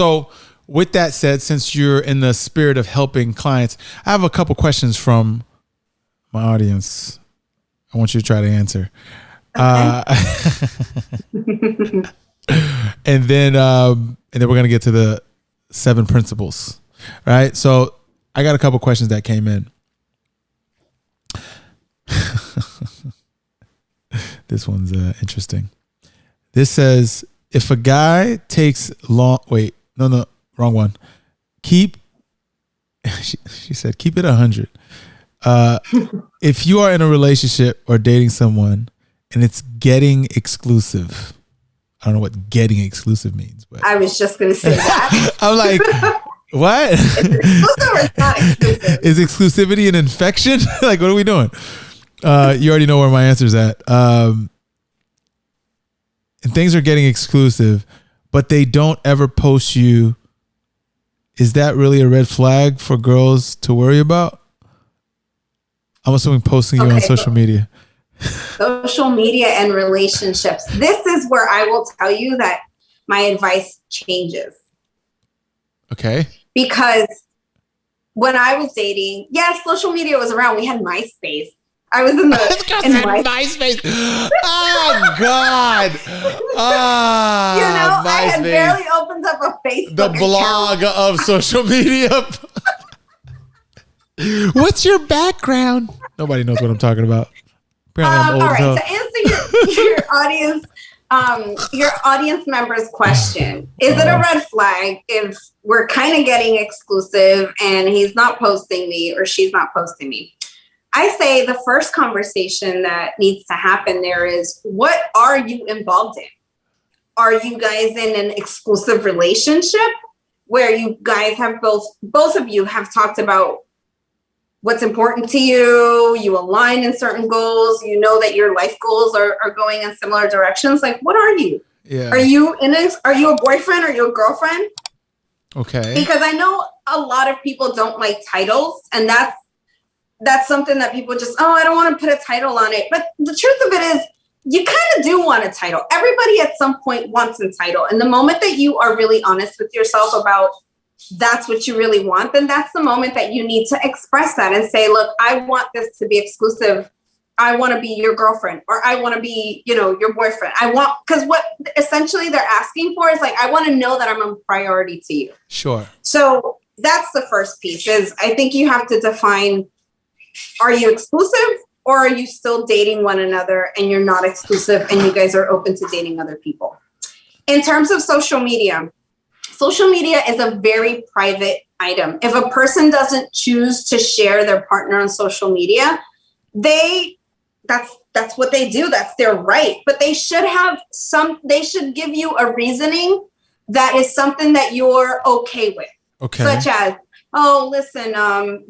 So with that said, since you're in the spirit of helping clients, I have a couple questions from my audience. I want you to try to answer. Okay. And then we're going to get to the 7 principles. Right? So I got a couple questions that came in. This one's interesting. This says, if a guy takes long, wrong one. She said, keep it 100. If you are in a relationship or dating someone and it's getting exclusive, I don't know what getting exclusive means, but I was just going to say that. I'm like, what? Is it exclusive or it's not exclusive? Is exclusivity an infection? Like, what are we doing? You already know where my answer's at. And things are getting exclusive, but they don't ever post you. Is that really a red flag for girls to worry about? I'm assuming posting you on social media. Social media and relationships. This is where I will tell you that my advice changes. Okay. Because when I was dating, yes, social media was around. We had MySpace. I was in MySpace. Oh God! I had barely opened up a Facebook the blog account. Of social media. What's your background? Nobody knows what I'm talking about. Apparently, I'm old all right. To answer your audience member's question, is it a red flag if we're kind of getting exclusive and he's not posting me or she's not posting me? I say the first conversation that needs to happen there is, what are you involved in? Are you guys in an exclusive relationship where you guys have both of you have talked about what's important to you? You align in certain goals. You know that your life goals are going in similar directions. Like, what are you? Yeah. Are you a boyfriend? Are you a girlfriend? Okay. Because I know a lot of people don't like titles, and that's something that people just, I don't want to put a title on it. But the truth of it is, you kind of do want a title. Everybody at some point wants a title. And the moment that you are really honest with yourself about that's what you really want, then that's the moment that you need to express that and say, look, I want this to be exclusive. I want to be your girlfriend, or I want to be, your boyfriend. Because what essentially they're asking for is like, I want to know that I'm a priority to you. Sure. So that's the first piece is I think you have to define, are you exclusive or are you still dating one another and you're not exclusive and you guys are open to dating other people? In terms of social media is a very private item. If a person doesn't choose to share their partner on social media, that's what they do. That's their right. But they should give you a reasoning that is something that you're okay with. Okay. Such as, listen, I'm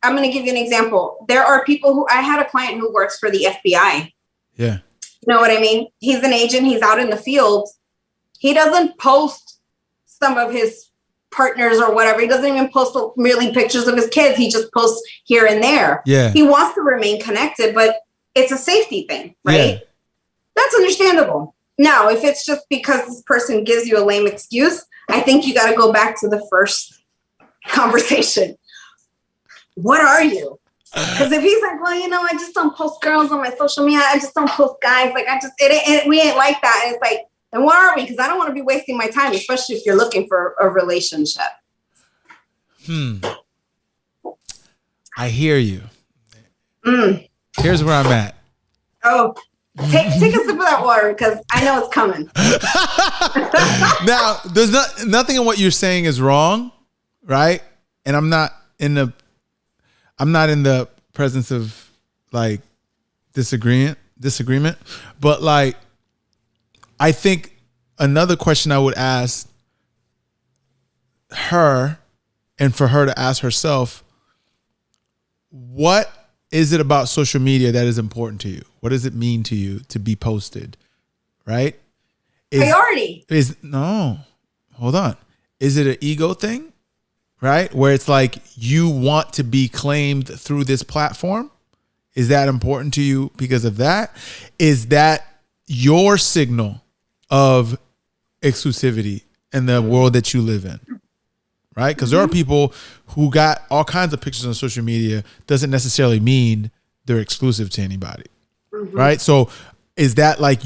going to give you an example. There are people I had a client who works for the FBI. Yeah. You know what I mean? He's an agent. He's out in the field. He doesn't post some of his partners or whatever. He doesn't even post really pictures of his kids. He just posts here and there. Yeah. He wants to remain connected, but it's a safety thing, right? Yeah. That's understandable. Now, if it's just because this person gives you a lame excuse, I think you got to go back to the first conversation. What are you? Because if he's like, I just don't post girls on my social media. I just don't post guys. Like, we ain't like that. And it's like, then what are we? Because I don't want to be wasting my time, especially if you're looking for a relationship. I hear you. Here's where I'm at. Oh, take a sip of that water because I know it's coming. Now, there's nothing in what you're saying is wrong, right? And I'm not in the presence of like disagreement, but like I think another question I would ask her, and for her to ask herself, what is it about social media that is important to you? What does it mean to you to be posted? Right? Priority. No, hold on. Is it an ego thing? Right? Where it's like you want to be claimed through this platform? Is that important to you because of that? Is that your signal of exclusivity in the world that you live in, right? Because there are people who got all kinds of pictures on social media, doesn't necessarily mean they're exclusive to anybody, right? So is that like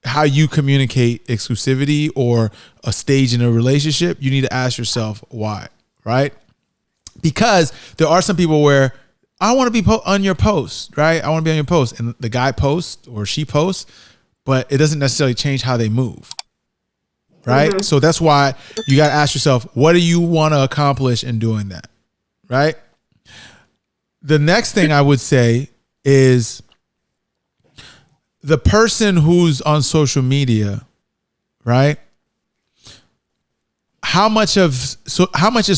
how you communicate exclusivity or a stage in a relationship? You need to ask yourself why, right? Because there are some people where I want to be on your post, right? I want to be on your post, and the guy posts or she posts, but it doesn't necessarily change how they move, right? So that's why you got to ask yourself, what do you want to accomplish in doing that, right? The next thing I would say is the person who's on social media, right? How much is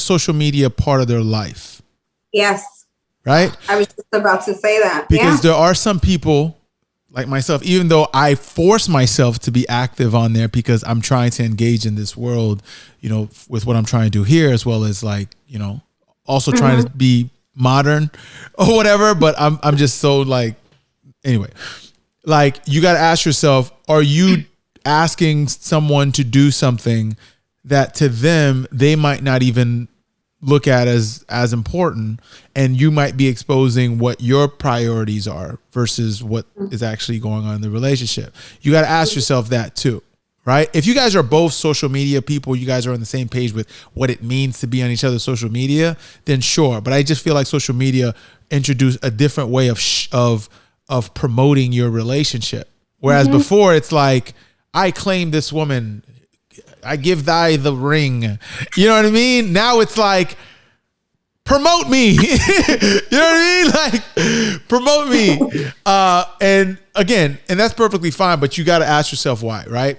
social media part of their life? Yes. Right? I was just about to say that. Because there are some people like myself, even though I force myself to be active on there because I'm trying to engage in this world, with what I'm trying to do here, as well as also trying to be modern or whatever. But I'm just so anyway, you got to ask yourself, are you asking someone to do something that to them, they might not even look at as important, and you might be exposing what your priorities are versus what is actually going on in the relationship. You got to ask yourself that too, right? If you guys are both social media people, you guys are on the same page with what it means to be on each other's social media, then sure. But I just feel like social media introduced a different way of promoting your relationship. Whereas before it's like, I claim this woman, I give thy the ring. You know what I mean? Now it's like, promote me. You know what I mean? Promote me. And again, and that's perfectly fine, but you got to ask yourself why, right?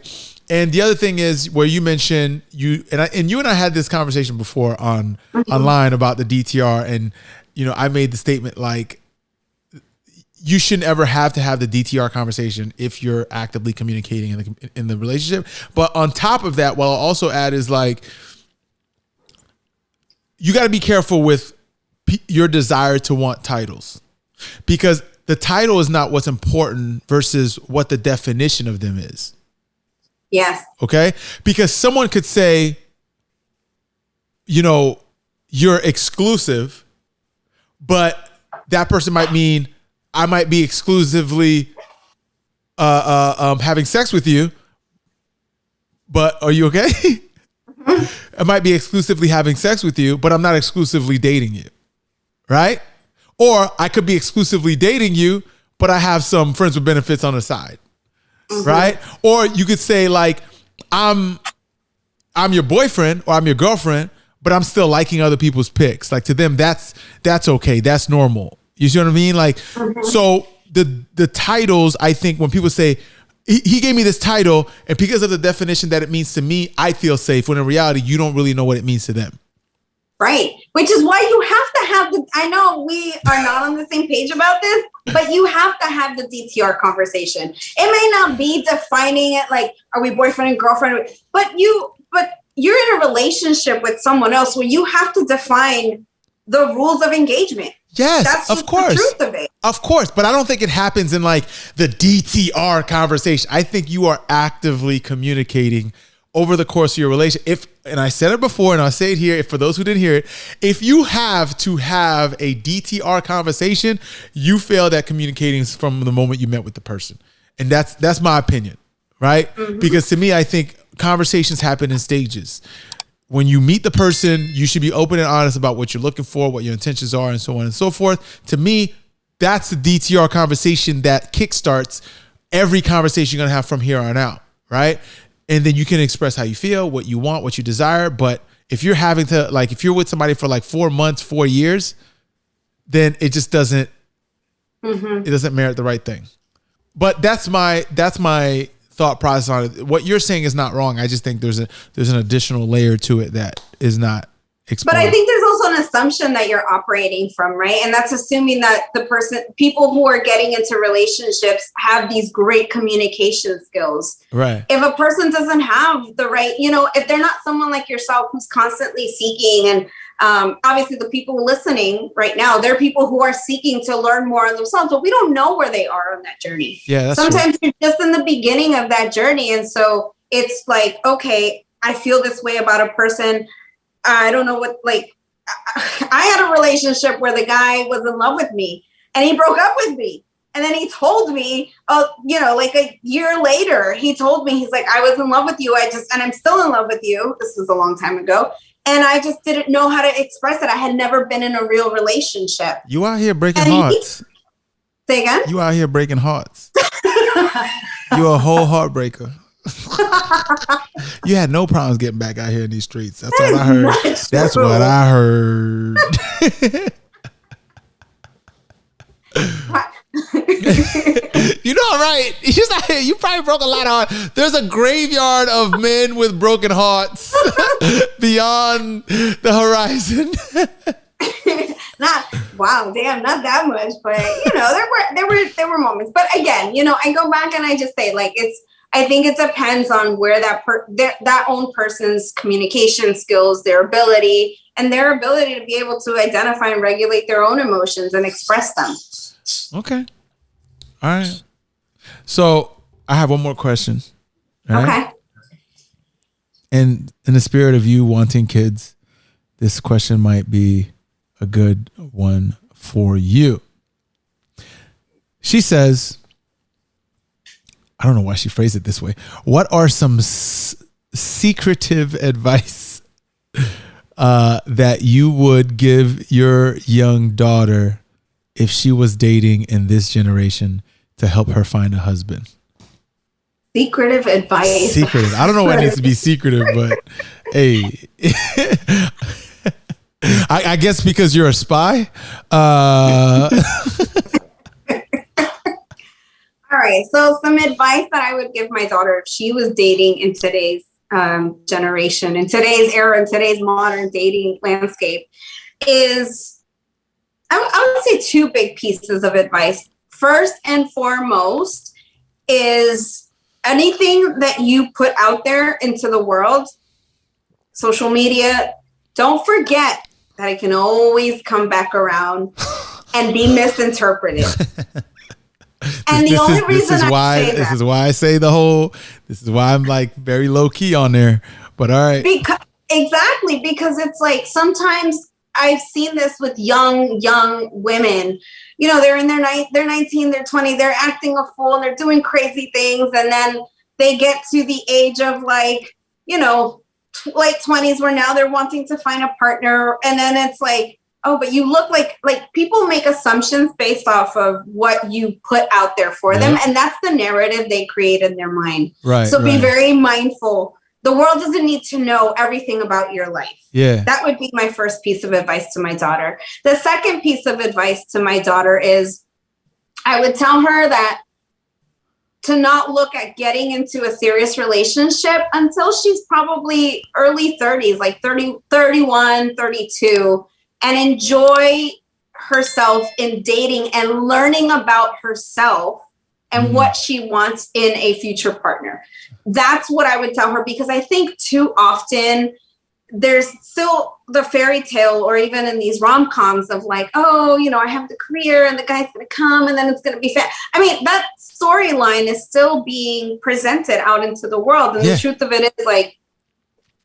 And the other thing is where you mentioned you and I had this conversation before online about the DTR, and I made the statement you shouldn't ever have to have the DTR conversation if you're actively communicating in the relationship. But on top of that, what I'll also add is you got to be careful with your desire to want titles, because the title is not what's important versus what the definition of them is. Yes. Okay. Because someone could say, you're exclusive, but that person might mean I might be exclusively having sex with you, but are you okay? I might be exclusively having sex with you, but I'm not exclusively dating you, right? Or I could be exclusively dating you, but I have some friends with benefits on the side, right? Or you could say I'm your boyfriend or I'm your girlfriend, but I'm still liking other people's pics. To them, that's okay. That's normal. You see what I mean? So the titles, I think when people say, he gave me this title, and because of the definition that it means to me, I feel safe, when in reality, you don't really know what it means to them. Right. Which is why you have to have I know we are not on the same page about this, but you have to have the DTR conversation. It may not be defining it are we boyfriend and girlfriend, but you're in a relationship with someone else where you have to define the rules of engagement. Yes, that's of course. The truth of it. Of course, but I don't think it happens in the DTR conversation. I think you are actively communicating over the course of your relationship. And I said it before, and I'll say it here, for those who didn't hear it, if you have to have a DTR conversation, you failed at communicating from the moment you met with the person. And that's my opinion, right? Because to me, I think conversations happen in stages. When you meet the person, you should be open and honest about what you're looking for, what your intentions are, and so on and so forth. To me, that's the DTR conversation that kickstarts every conversation you're going to have from here on out, right? And then you can express how you feel, what you want, what you desire. But if you're having to, if you're with somebody for 4 months, 4 years, then it just doesn't, it doesn't merit the right thing. But that's my thought process on it. What you're saying is not wrong. I just think there's an additional layer to it that is not explored. But I think there's also an assumption that you're operating from, right? And that's assuming that people who are getting into relationships have these great communication skills. Right. If a person doesn't have the right, if they're not someone like yourself who's constantly seeking, and obviously the people listening right now, they're people who are seeking to learn more on themselves, but we don't know where they are on that journey. Yeah, that's sometimes true. you're just in the beginning of that journey. And so it's like, okay, I feel this way about a person. I don't know what, like, I had a relationship where the guy was in love with me and he broke up with me. And then he told me, like a year later, he told me, he's like, I was in love with you. And I'm still in love with you. This was a long time ago. And I just didn't know how to express it. I had never been in a real relationship. You out here breaking hearts. Say again? You out here breaking hearts. You're a whole heartbreaker. You had no problems getting back out here in these streets. That's what I heard. That's what I heard. You know, right? She's out here. You probably broke a lot of hearts. There's a graveyard of men with broken hearts beyond the horizon. Not that much, but there were moments. But again, I go back and I just say, like, I think it depends on where that own person's communication skills, their ability to be able to identify and regulate their own emotions and express them. Okay. All right. So I have one more question. Right? Okay. And in the spirit of you wanting kids, this question might be a good one for you. She says, I don't know why she phrased it this way. What are some secretive advice that you would give your young daughter if she was dating in this generation to help her find a husband? Secretive advice. Secretive. I don't know what needs to be secretive, but hey, I guess because you're a spy. All right. So some advice that I would give my daughter if she was dating in today's generation, in today's era, in today's modern dating landscape is, I would say two big pieces of advice. First and foremost is anything that you put out there into the world, social media, don't forget that it can always come back around and be misinterpreted. And the only reason this is why I say this is why I'm like very low key on there. But all right. Exactly. Because it's like sometimes I've seen this with young women, they're in they're 19, they're 20, they're acting a fool and they're doing crazy things. And then they get to the age of like, late 20s where now they're wanting to find a partner. And then it's like, oh, but you look like people make assumptions based off of what you put out there for them. And that's the narrative they create in their mind. Right. So be very mindful. The world doesn't need to know everything about your life. Yeah. That would be my first piece of advice to my daughter. The second piece of advice to my daughter is I would tell her that to not look at getting into a serious relationship until she's probably early 30s, like 30, 31, 32, and enjoy herself in dating and learning about herself and what she wants in a future partner. That's what I would tell her, because I think too often there's still the fairy tale, or even in these rom-coms of like, oh, I have the career and the guy's going to come and then it's going to be fat. I mean, that storyline is still being presented out into the world. And the truth of it is like,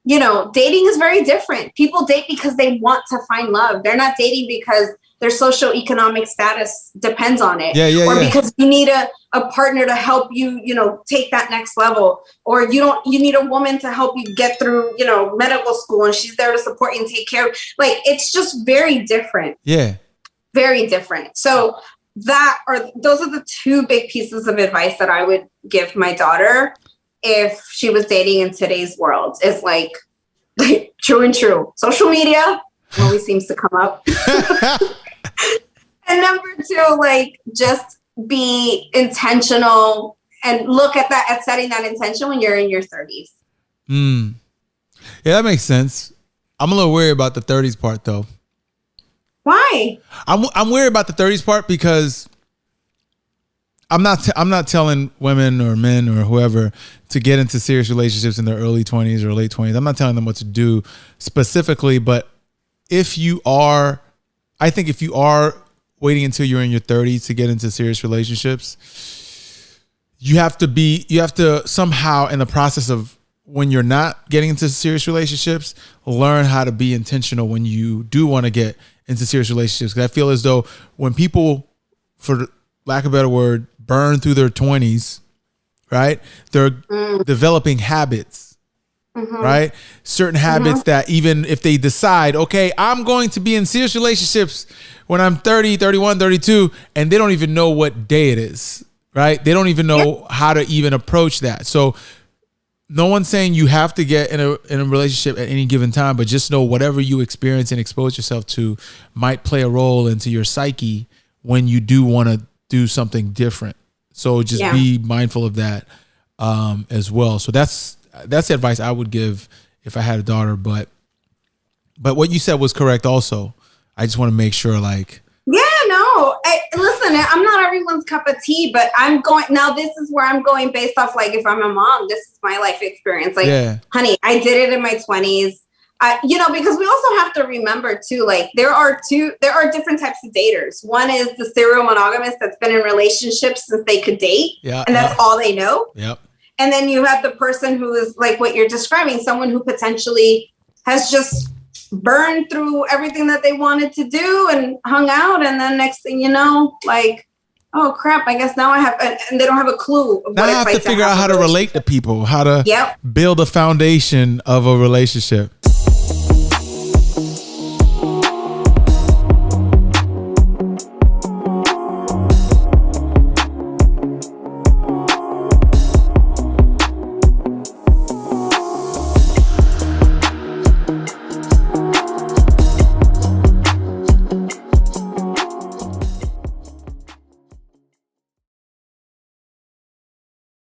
dating is very different. People date because they want to find love. They're not dating because their socioeconomic status depends on it. Or because you need a partner to help you, take that next level. Or you need a woman to help you get through, medical school, and she's there to support you and take care of. Like, it's just very different. Yeah. Very different. So those are the two big pieces of advice that I would give my daughter if she was dating in today's world. Is like true and true. Social media always seems to come up. And number two, like, just be intentional and look at setting that intention when you're in your 30s. Yeah, that makes sense. I'm a little worried about the 30s part though. Why? I'm worried about the 30s part because I'm not telling women or men or whoever to get into serious relationships in their early 20s or late 20s. I'm not telling them what to do specifically, but I think if you are waiting until you're in your 30s to get into serious relationships, you have to somehow, in the process of when you're not getting into serious relationships, learn how to be intentional when you do want to get into serious relationships. Because I feel as though when people, for lack of a better word, burn through their 20s, right? They're developing habits, right? Certain habits that even if they decide, okay, I'm going to be in serious relationships when I'm 30, 31, 32, and they don't even know what day it is, right? They don't even know how to even approach that. So no one's saying you have to get in a relationship at any given time, but just know whatever you experience and expose yourself to might play a role into your psyche when you do want to do something different. So just be mindful of that as well. So that's the advice I would give if I had a daughter. But what you said was correct also. I just want to make sure, like, listen, I'm not everyone's cup of tea, but this is where I'm going based off, like, if I'm a mom, this is my life experience. Like, honey, I did it in my 20s. Because we also have to remember too, like, there are different types of daters. One is the serial monogamous that's been in relationships since they could date, and that's all they know. Yep. And then you have the person who is like what you're describing, someone who potentially has just burned through everything that they wanted to do and hung out, and then next thing you know, like, oh crap, I guess now I have, and they don't have a clue of now I have to figure out how to relate to people, how to build a foundation of a relationship.